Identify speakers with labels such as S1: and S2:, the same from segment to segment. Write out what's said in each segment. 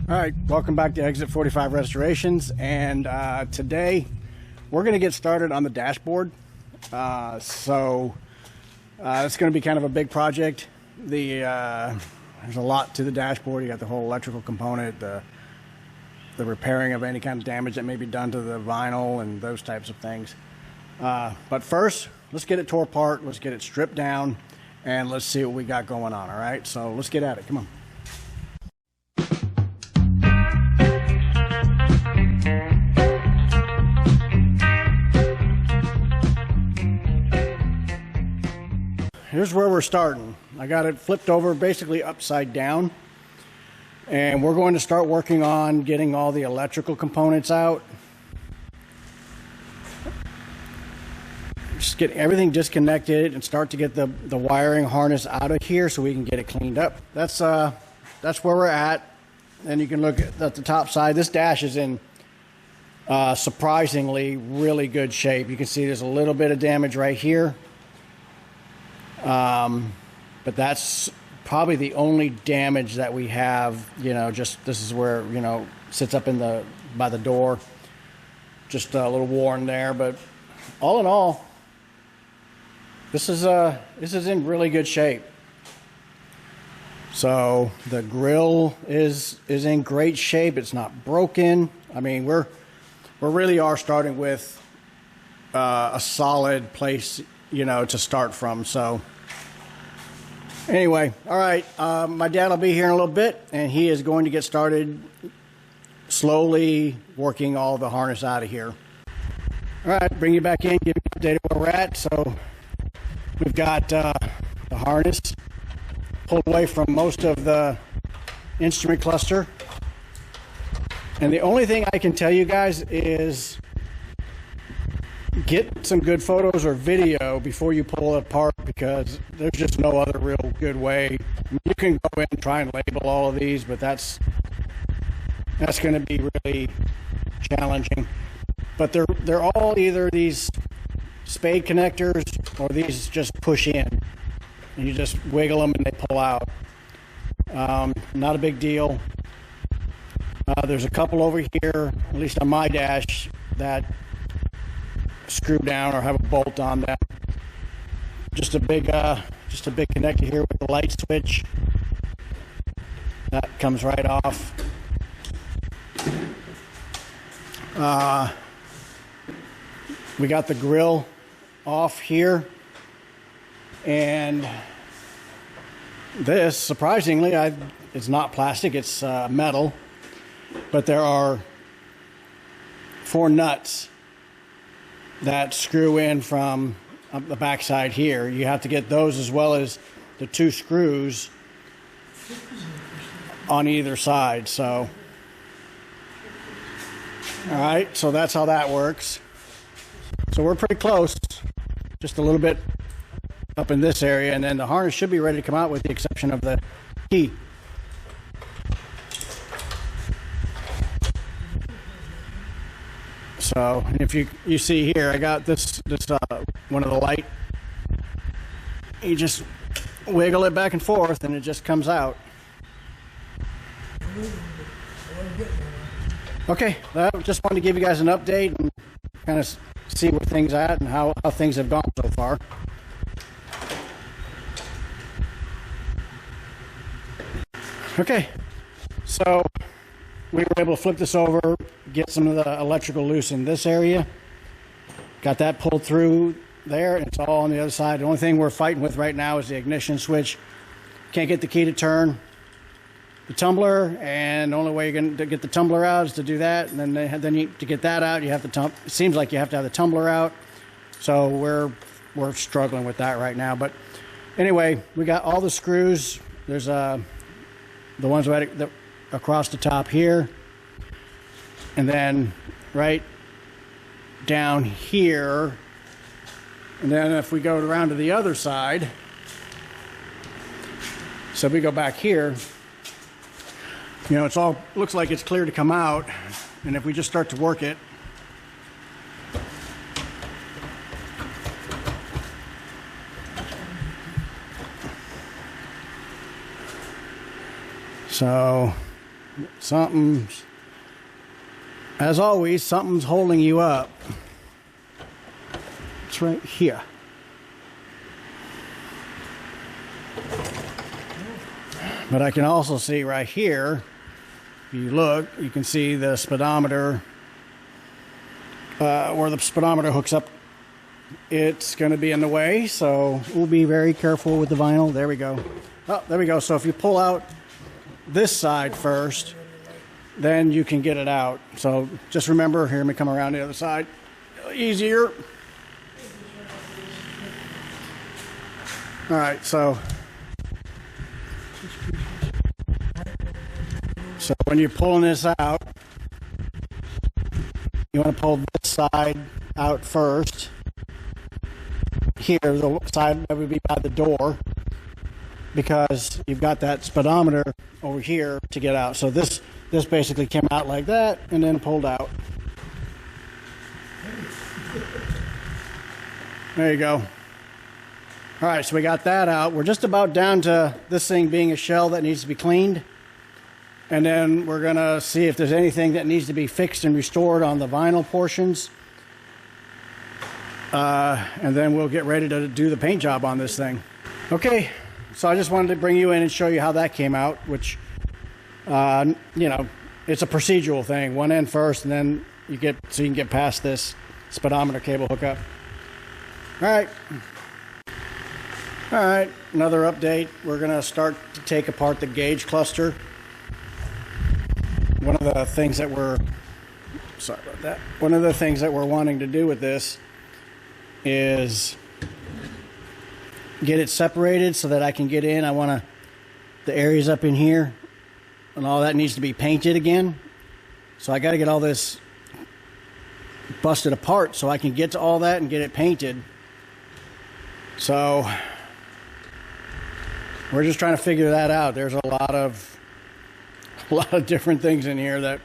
S1: All right, welcome back to Exit 45 Restorations, and today we're going to get started on the dashboard. It's going to be kind of a big project. There's a lot to the dashboard. You got the whole electrical component, the repairing of any kind of damage that may be done to the vinyl and those types of things. But first, let's get it tore apart, let's get it stripped down, and let's see what we got going on, all right? So let's get at it, come on. Here's where we're starting. I got it flipped over basically upside down, and we're going to start working on getting all the electrical components out. Just get everything disconnected and start to get the wiring harness out of here so we can get it cleaned up. That's where we're at. And you can look at the top side. This dash is in surprisingly really good shape. You can see there's a little bit of damage right here. But that's probably the only damage that we have, just this is where, sits up by the door, just a little worn there. But all in all, this is in really good shape. So the grill is in great shape. It's not broken. I mean, we really are starting with a solid place, to start from. So anyway, all right, my dad will be here in a little bit, and he is going to get started slowly working all the harness out of here. All right, bring you back in, give you an update of where we're at. So we've got the harness pulled away from most of the instrument cluster. And the only thing I can tell you guys is get some good photos or video before you pull it apart, because there's just no other real good way. You can go in and try and label all of these, but that's going to be really challenging. But they're all either these spade connectors or these just push in, and you just wiggle them and they pull out. Not a big deal. There's a couple over here, at least on my dash, that screw down or have a bolt on them. Just a big connector here with the light switch that comes right off. We got the grill off here, and this, surprisingly, it's not plastic, it's metal, but there are 4 nuts that screw in from the backside here. You have to get those, as well as the 2 screws on either side. So, all right, so that's how that works. So we're pretty close, just a little bit up in this area, and then the harness should be ready to come out with the exception of the key. So, and if you see here, I got this one of the light. You just wiggle it back and forth, and it just comes out. Okay, I just wanted to give you guys an update and kind of see where things are at and how things have gone so far. Okay, so we were able to flip this over, get some of the electrical loose in this area. Got that pulled through there, and it's all on the other side. The only thing we're fighting with right now is the ignition switch. Can't get the key to turn the tumbler, and the only way you're going to get the tumbler out is to do that. And then to get that out, you have to it seems like you have to have the tumbler out. So we're struggling with that right now. But anyway, we got all the screws. There's the ones right across the top here, and then right down here. And then if we go around to the other side, so we go back here, it's all looks like it's clear to come out. And if we just start to work it, so Something's, as always, something's holding you up. It's right here. But I can also see right here, if you look, you can see the speedometer, where the speedometer hooks up. It's going to be in the way, so we'll be very careful with the vinyl. There we go. Oh, there we go. So if you pull out this side first, then you can get it out. So just remember, here, let me come around the other side. Easier. All right, so when you're pulling this out, you want to pull this side out first. Here, the side that would be by the door, because you've got that speedometer over here to get out. So this basically came out like that and then pulled out. There you go. All right, so we got that out. We're just about down to this thing being a shell that needs to be cleaned. And then we're going to see if there's anything that needs to be fixed and restored on the vinyl portions. And then we'll get ready to do the paint job on this thing. Okay, so I just wanted to bring you in and show you how that came out, which, you know, it's a procedural thing. One end first, and then you can get past this speedometer cable hookup. All right. All right, another update. We're going to start to take apart the gauge cluster. One of the things that we're wanting to do with this is get it separated so that I can get in. The areas up in here and all that needs to be painted again. So I got to get all this busted apart so I can get to all that and get it painted. So we're just trying to figure that out. There's a lot of different things in here that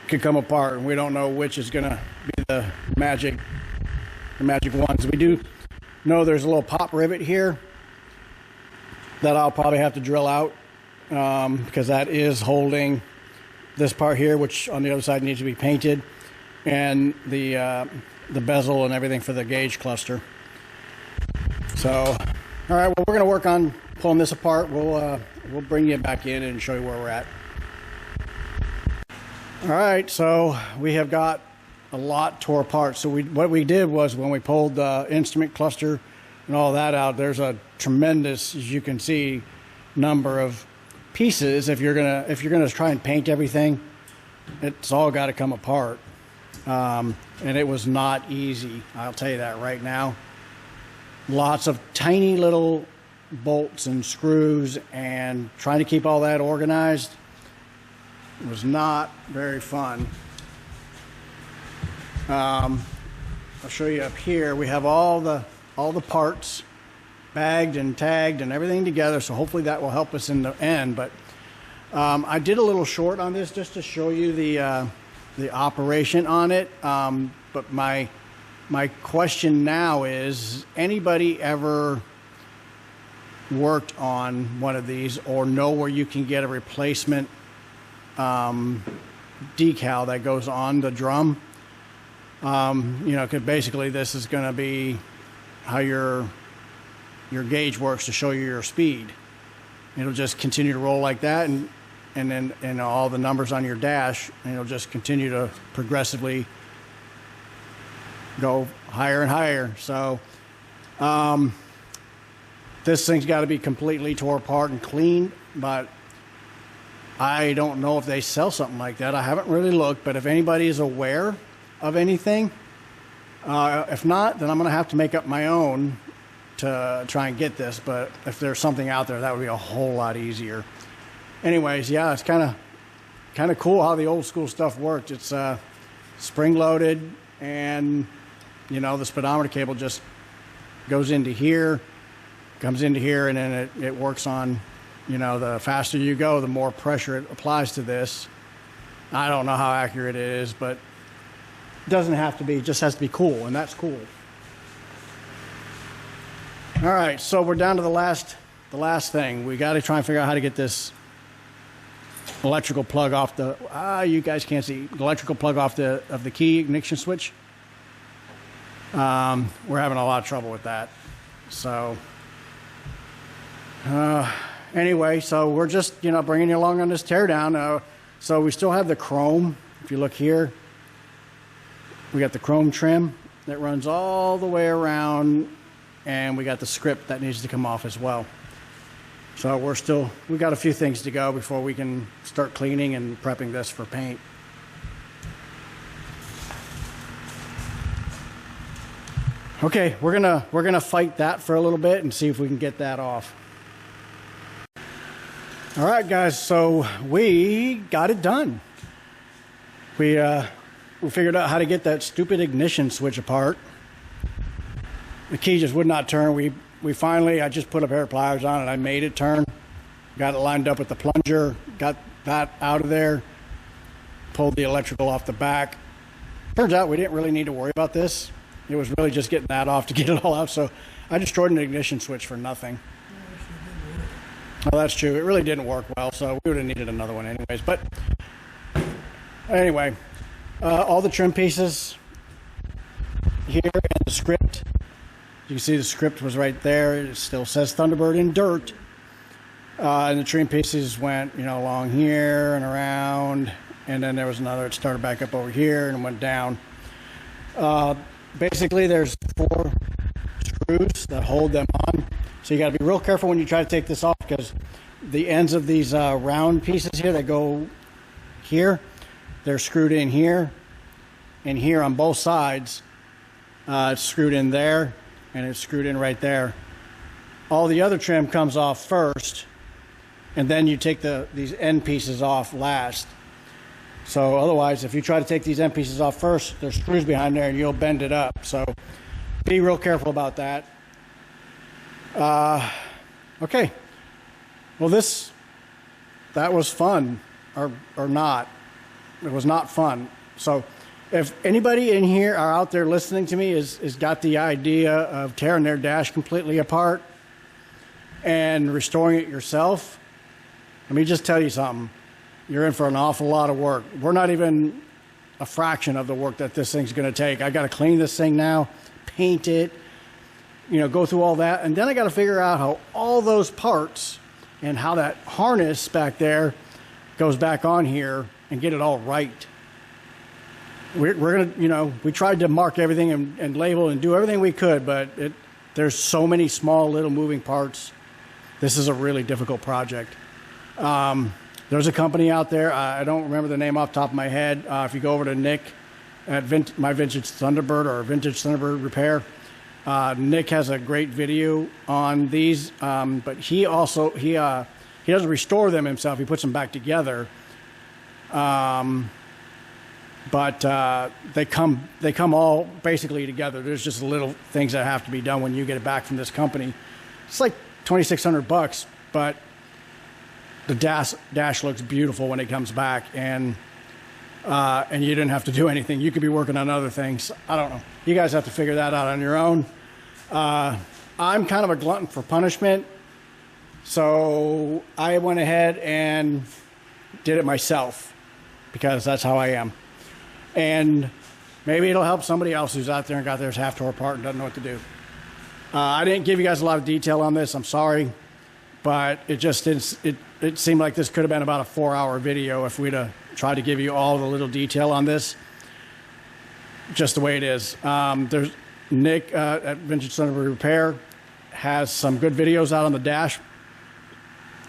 S1: could come apart, and we don't know which is going to be the magic ones. We do know there's a little pop rivet here that I'll probably have to drill out, because that is holding this part here, which on the other side needs to be painted, and the bezel and everything for the gauge cluster. So, all right, well, we're going to work on pulling this apart. We'll bring you back in and show you where we're at. All right, so we have got a lot tore apart. So what we did was, when we pulled the instrument cluster and all that out, there's a tremendous, as you can see, number of pieces. If you're gonna try and paint everything, it's all got to come apart, and it was not easy. I'll tell you that right now. Lots of tiny little bolts and screws, and trying to keep all that organized was not very fun. I'll show you up here. We have all the parts bagged and tagged and everything together, so hopefully that will help us in the end. But I did a little short on this just to show you the operation on it. But my question now is, anybody ever worked on one of these or know where you can get a replacement decal that goes on the drum? You know, 'cause basically this is going to be how your gauge works to show you your speed. It'll just continue to roll like that, and then all the numbers on your dash, and it'll just continue to progressively go higher and higher. So this thing's got to be completely tore apart and cleaned, but I don't know if they sell something like that. I haven't really looked, but if anybody is aware of anything, if not, then I'm going to have to make up my own to try and get this. But if there's something out there, that would be a whole lot easier. Anyways, yeah, it's kind of cool how the old school stuff worked. It's spring loaded, and you know, the speedometer cable just goes into here, comes into here, and then it works on, you know, the faster you go, the more pressure it applies to this. I don't know how accurate it is, but it doesn't have to be. It just has to be cool, and that's cool. All right, so we're down to the last thing. We got to try and figure out how to get this electrical plug off the, you guys can't see, electrical plug off the key ignition switch. We're having a lot of trouble with that. So, anyway, so we're just, you know, bringing you along on this teardown. So we still have the chrome. If you look here, we got the chrome trim that runs all the way around, and we got the script that needs to come off as well. So we got a few things to go before we can start cleaning and prepping this for paint. Okay, we're gonna fight that for a little bit and see if we can get that off. All right, guys, so we got it done. We figured out how to get that stupid ignition switch apart. The key just would not turn. We finally, I just put a pair of pliers on it. I made it turn. Got it lined up with the plunger. Got that out of there. Pulled the electrical off the back. Turns out we didn't really need to worry about this. It was really just getting that off to get it all out. So I destroyed an ignition switch for nothing. Well, that's true. It really didn't work well, so we would have needed another one anyways. But anyway, all the trim pieces here and the script. You can see the script was right there. It still says Thunderbird in dirt. And the trim pieces went, you know, along here and around. And then there was another, it started back up over here and went down. Basically, there's 4 screws that hold them on. So you got to be real careful when you try to take this off, because the ends of these round pieces here that go here, they're screwed in here and here on both sides. It's screwed in there and it's screwed in right there. All the other trim comes off first, and then you take these end pieces off last. So otherwise, if you try to take these end pieces off first, there's screws behind there and you'll bend it up. So be real careful about that. Okay. Well, that was fun, or not. It was not fun. So if anybody in here or out there listening to me is got the idea of tearing their dash completely apart and restoring it yourself, let me just tell you something. You're in for an awful lot of work. We're not even a fraction of the work that this thing's going to take. I got to clean this thing now, paint it, you know, go through all that, and then I got to figure out how all those parts and how that harness back there goes back on here and get it all right. We're gonna, you know, we tried to mark everything and label and do everything we could, but there's so many small little moving parts. This is a really difficult project. There's a company out there, I don't remember the name off the top of my head. If you go over to Nick at My Vintage Thunderbird or Vintage Thunderbird Repair, Nick has a great video on these, but he doesn't restore them himself. He puts them back together. But they come all basically together. There's just little things that have to be done when you get it back from this company. It's like $2,600, but the dash looks beautiful when it comes back, and you didn't have to do anything. You could be working on other things. I don't know. You guys have to figure that out on your own. I'm kind of a glutton for punishment, so I went ahead and did it myself because that's how I am. And maybe it'll help somebody else who's out there and got theirs half tore apart and doesn't know what to do. I didn't give you guys a lot of detail on this. I'm sorry, but it just didn't. It seemed like this could have been about a 4-hour video if we'd have tried to give you all the little detail on this. Just the way it is. There's Nick at Vintage Thunderbird Repair has some good videos out on the dash.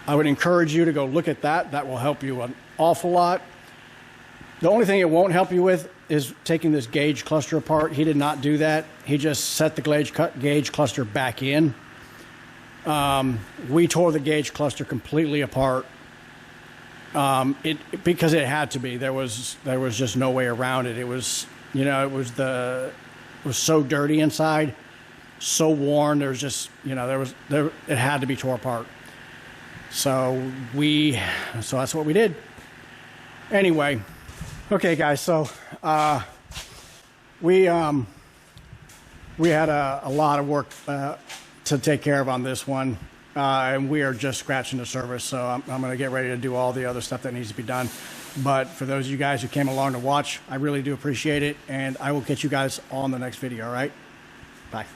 S1: I would encourage you to go look at that. That will help you an awful lot. The only thing it won't help you with is taking this gauge cluster apart. He did not do that. He just set the gauge cluster back in. We tore the gauge cluster completely apart. Because it had to be. There was just no way around it. It was, you know, it was so dirty inside, so worn. There was just, you know, it had to be tore apart. So that's what we did. Anyway, okay, guys. So we had a lot of work to take care of on this one. and we are just scratching the surface. So I'm going to get ready to do all the other stuff that needs to be done. But for those of you guys who came along to watch, I really do appreciate it, and I will catch you guys on the next video. All right, bye.